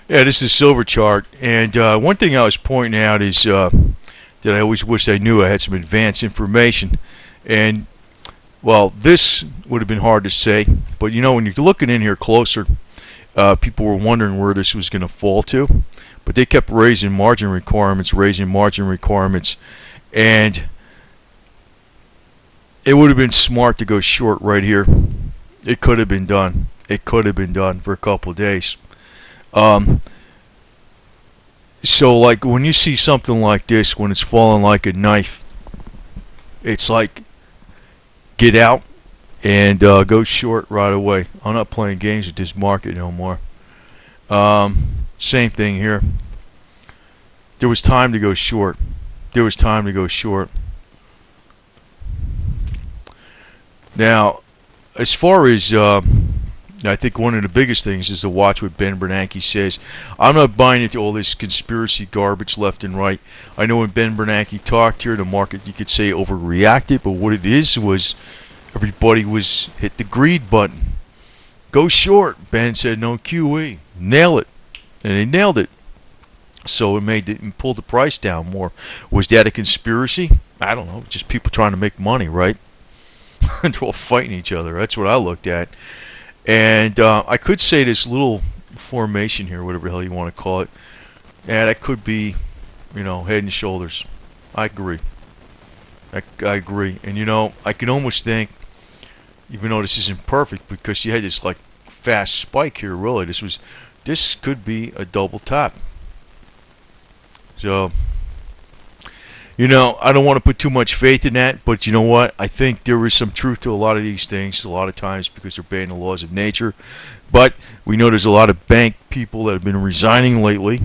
Yeah, this is a silver chart, and one thing I was pointing out is that I always wish I knew I had some advanced information. And well, this would have been hard to say, but you know, when you're looking in here closer, people were wondering where this was going to fall to, but they kept raising margin requirements, and it would have been smart to go short right here. It could have been done. It could have been done for a couple of days. So like when you see something like this, when it's falling like a knife, it's like get out and go short right away. I'm not playing games with this market no more. Same thing here. There was time to go short. There was time to go short. Now, as far as I think one of the biggest things is to watch what Ben Bernanke says. I'm not buying into all this conspiracy garbage left and right. I know when Ben Bernanke talked here, the market, you could say, overreacted, but what it is was everybody was hit the greed button. Go short. Ben said no QE. Nail it. And they nailed it. So it made it pulled the price down more. Was that a conspiracy? I don't know. Just people trying to make money, right? They're all fighting each other. That's what I looked at. And I could say this little formation here, whatever the hell you want to call it, and that could be, you know, head and shoulders. I agree. I agree. And, you know, I can almost think, even though this isn't perfect, because you had this, like, fast spike here, really, this could be a double top. So, you know, I don't want to put too much faith in that, but you know what? I think there is some truth to a lot of these things, a lot of times because they're obeying the laws of nature. But we know there's a lot of bank people that have been resigning lately,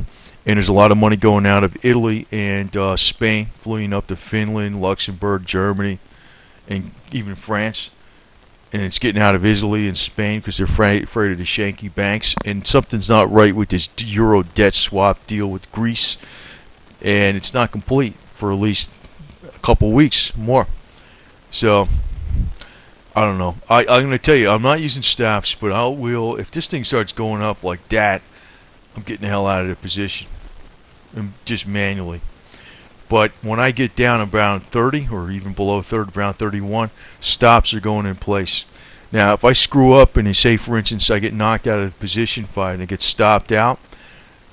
and there's a lot of money going out of Italy and Spain, fleeing up to Finland, Luxembourg, Germany, and even France. And it's getting out of Italy and Spain because they're afraid of the shanky banks. And something's not right with this euro debt swap deal with Greece, and it's not complete for at least a couple weeks more. So I don't know. I'm going to tell you, I'm not using stops, but I will. If this thing starts going up like that, I'm getting the hell out of the position, and just manually. But when I get down around 30 or even below 30, around 31, stops are going in place. Now, if I screw up and they say, for instance, I get knocked out of the position fight and it gets stopped out,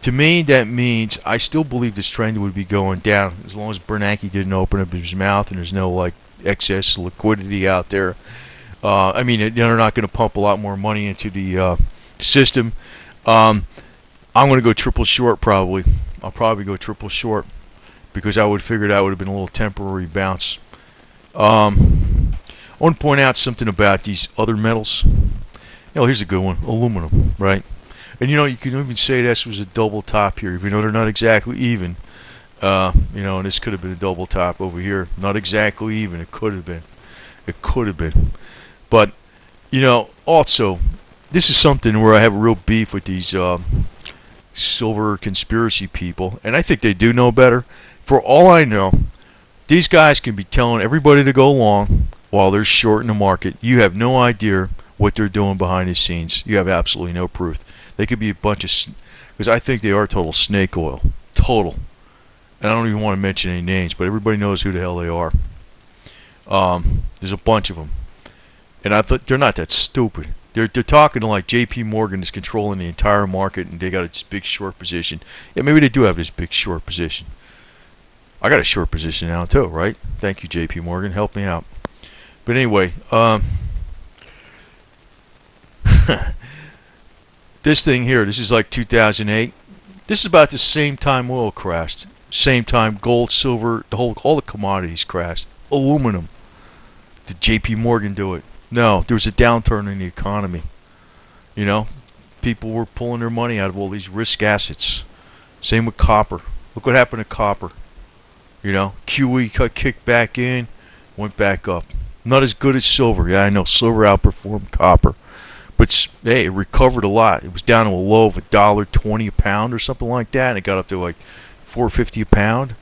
to me, that means I still believe this trend would be going down as long as Bernanke didn't open up his mouth and there's no like excess liquidity out there. I mean, they're not going to pump a lot more money into the system. I'm going to go triple short probably. I'll probably go triple short because I would figure that would have been a little temporary bounce. I want to point out something about these other metals. You know, here's a good one: aluminum, right? And you know, you can even say this was a double top here, even though they're not exactly even. You know, and this could have been a double top over here. Not exactly even. It could have been. It could have been. But, you know, also, this is something where I have a real beef with these silver conspiracy people. And I think they do know better. For all I know, these guys can be telling everybody to go long while they're short in the market. You have no idea what they're doing behind the scenes. You have absolutely no proof. They could be a bunch of, because I think they are total snake oil. Total. And I don't even want to mention any names, but everybody knows who the hell they are. There's a bunch of them. And I thought they're not that stupid. They're talking to like J.P. Morgan is controlling the entire market and they got this big short position. Yeah, maybe they do have this big short position. I got a short position now too, right? Thank you, J.P. Morgan. Help me out. But anyway, this thing here, this is like 2008. This is about the same time oil crashed. Same time gold, silver, all the commodities crashed. Aluminum. Did J.P. Morgan do it? No, there was a downturn in the economy. You know, people were pulling their money out of all these risk assets. Same with copper. Look what happened to copper. You know, QE got kicked back in, went back up. Not as good as silver. Yeah, I know silver outperformed copper. But, hey, it recovered a lot. It was down to a low of $1.20 a pound or something like that, and it got up to like $4.50 a pound.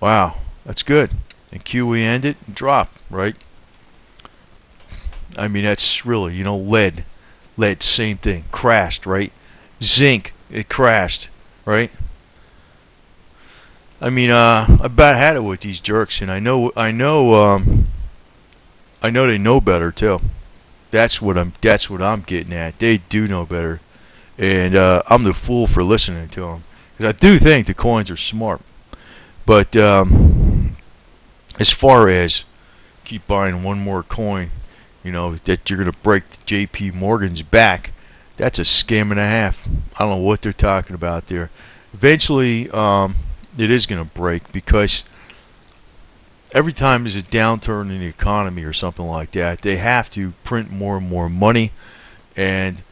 Wow, that's good. And QE ended and dropped, right? I mean, that's really, you know, lead, same thing, crashed, right? Zinc, it crashed, right? I mean, I about had it with these jerks, and I know they know better too. That's what I'm getting at. They do know better, and I'm the fool for listening to them. Because I do think the coins are smart, but as far as keep buying one more coin, that you're going to break J.P. Morgan's back, that's a scam and a half. I don't know what they're talking about there. Eventually, it is going to break because every time there's a downturn in the economy or something like that, they have to print more and more money, and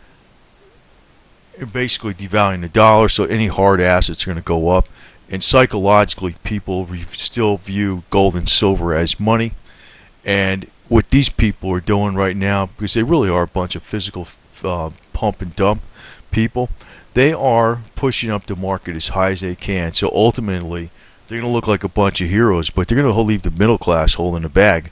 basically devaluing the dollar, so any hard assets are going to go up. And psychologically, people still view gold and silver as money. And what these people are doing right now, because they really are a bunch of physical pump and dump people, they are pushing up the market as high as they can. So ultimately, they're going to look like a bunch of heroes, but they're going to leave the middle class holding the bag.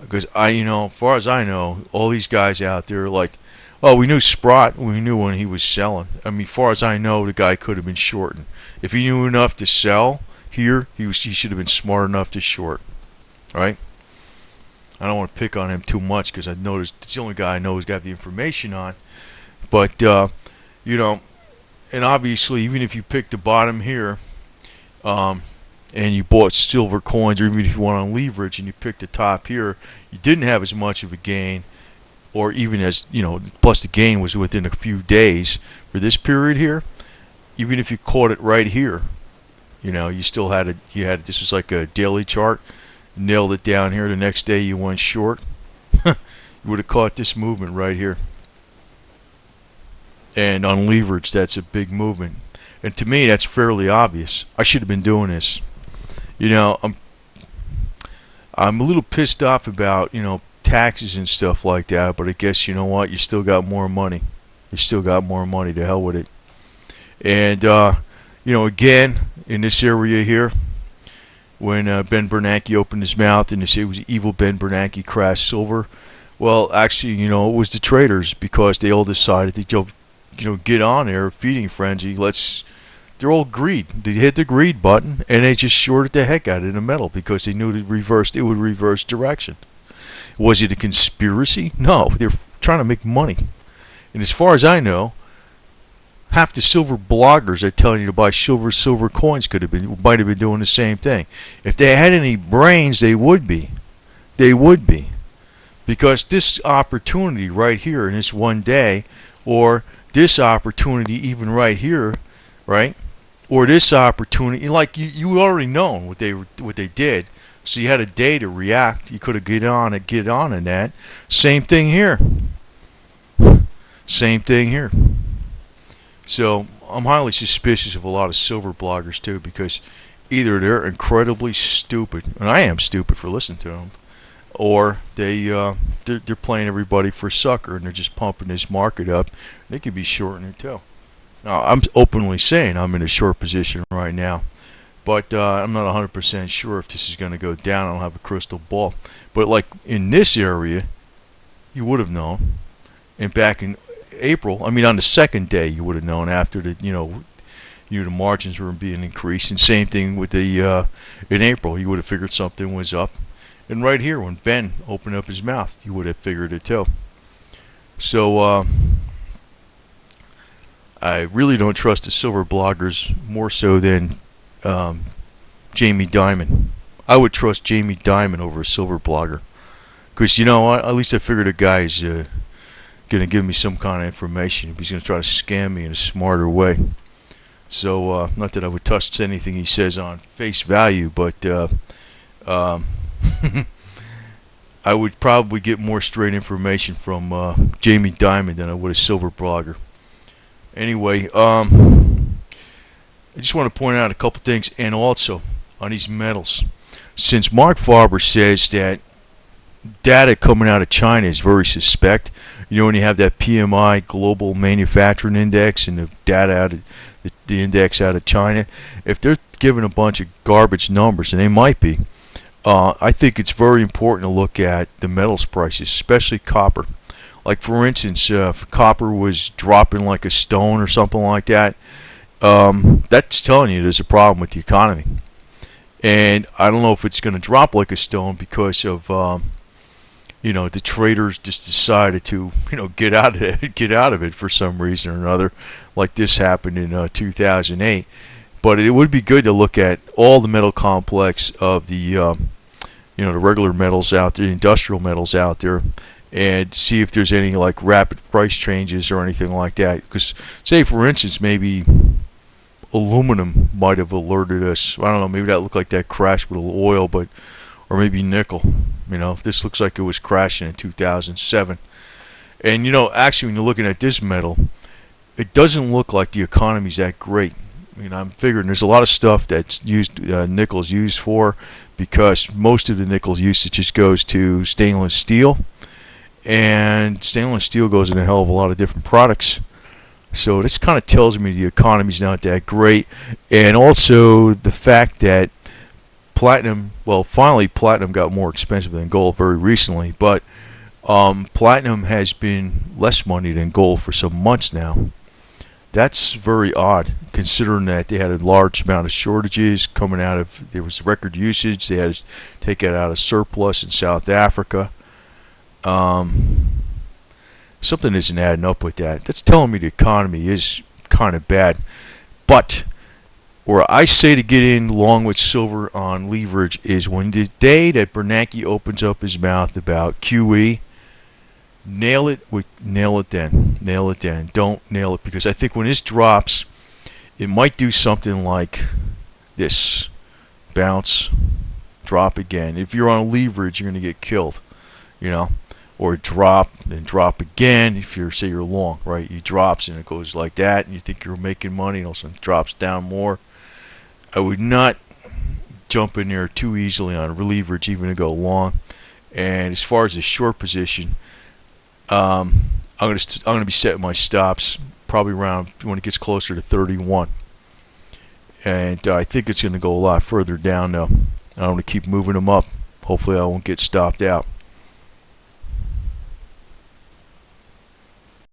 Because as far as I know, all these guys out there, like, oh, we knew Sprott. We knew when he was selling. I mean, as far as I know, the guy could have been shorting. If he knew enough to sell here, he should have been smart enough to short, right? I don't want to pick on him too much because I noticed it's the only guy I know who's got the information on. But and obviously, even if you pick the bottom here, and you bought silver coins, or even if you went on leverage and you picked the top here, you didn't have as much of a gain. Or even as, plus the gain was within a few days for this period here. Even if you caught it right here, you still had it. This was like a daily chart. Nailed it down here. The next day you went short. You would have caught this movement right here. And on leverage, that's a big movement. And to me, that's fairly obvious. I should have been doing this. I'm a little pissed off about, taxes and stuff like that, but I guess you know what, you still got more money. To hell with it. And again, in this area here, when Ben Bernanke opened his mouth and they say it was evil Ben Bernanke crashed silver, well, actually, it was the traders, because they all decided to get on there, feeding frenzy. They're all greed. They hit the greed button and they just shorted the heck out of the metal because they knew it would reverse direction. Was it a conspiracy? No, they're trying to make money. And as far as I know, half the silver bloggers are telling you to buy silver coins might have been doing the same thing. If they had any brains, they would be. Because this opportunity right here in this one day, or this opportunity even right here, right? Or this opportunity, like you already known what they did. So you had a day to react. You could have get on in that. Same thing here. So I'm highly suspicious of a lot of silver bloggers too, because either they're incredibly stupid, and I am stupid for listening to them, or they're playing everybody for a sucker and they're just pumping this market up. They could be shorting it too. Now I'm openly saying I'm in a short position right now. But I'm not 100% sure if this is going to go down. I don't have a crystal ball. But like in this area, you would have known. And back in April, on the second day, you would have known after the the margins were being increased. And same thing with the in April, you would have figured something was up. And right here, when Ben opened up his mouth, you would have figured it too. So I really don't trust the silver bloggers more so than Jamie Dimon. I would trust Jamie Dimon over a silver blogger, because at least I figured a guy's going to give me some kind of information. If he's going to try to scam me in a smarter way. So not that I would trust anything he says on face value, but I would probably get more straight information from Jamie Dimon than I would a silver blogger. Anyway, I just want to point out a couple things, and also on these metals. Since Mark Farber says that data coming out of China is very suspect, when you have that PMI Global Manufacturing Index and the data out of the index out of China, if they're giving a bunch of garbage numbers, and they might be, I think it's very important to look at the metals prices, especially copper. Like for instance, if copper was dropping like a stone or something like that, that's telling you there's a problem with the economy. And I don't know if it's going to drop like a stone because of the traders just decided to get out of it, get out of it for some reason or another, like this happened in 2008. But it would be good to look at all the metal complex of the regular metals out there, industrial metals out there, and see if there's any like rapid price changes or anything like that. Because say for instance, maybe aluminum might have alerted us. I don't know, maybe that looked like that crash with oil, but or maybe nickel. This looks like it was crashing in 2007. And actually, when you're looking at this metal, it doesn't look like the economy's that great. I'm figuring there's a lot of stuff that's used, nickel's used for, because most of the nickel's usage just goes to stainless steel, and stainless steel goes in a hell of a lot of different products. So this kind of tells me the economy's not that great, and also the fact that platinum, well, finally platinum got more expensive than gold very recently, but platinum has been less money than gold for some months now. That's very odd, considering that they had a large amount of shortages coming out of, there was record usage, they had to take it out of surplus in South Africa. Something isn't adding up with that. That's telling me the economy is kind of bad. But where I say to get in along with silver on leverage is when the day that Bernanke opens up his mouth about QE, nail it then. Don't nail it, because I think when this drops, it might do something like this: bounce, drop again. If you're on leverage, you're going to get killed, or drop, then drop again. If you're, say you're long, right, you drops and it goes like that, and you think you're making money, and all of a sudden it drops down more. I would not jump in there too easily on leverage, even to go long. And as far as the short position, I'm going to be setting my stops probably around when it gets closer to 31, and I think it's going to go a lot further down though. I want to keep moving them up. Hopefully I won't get stopped out.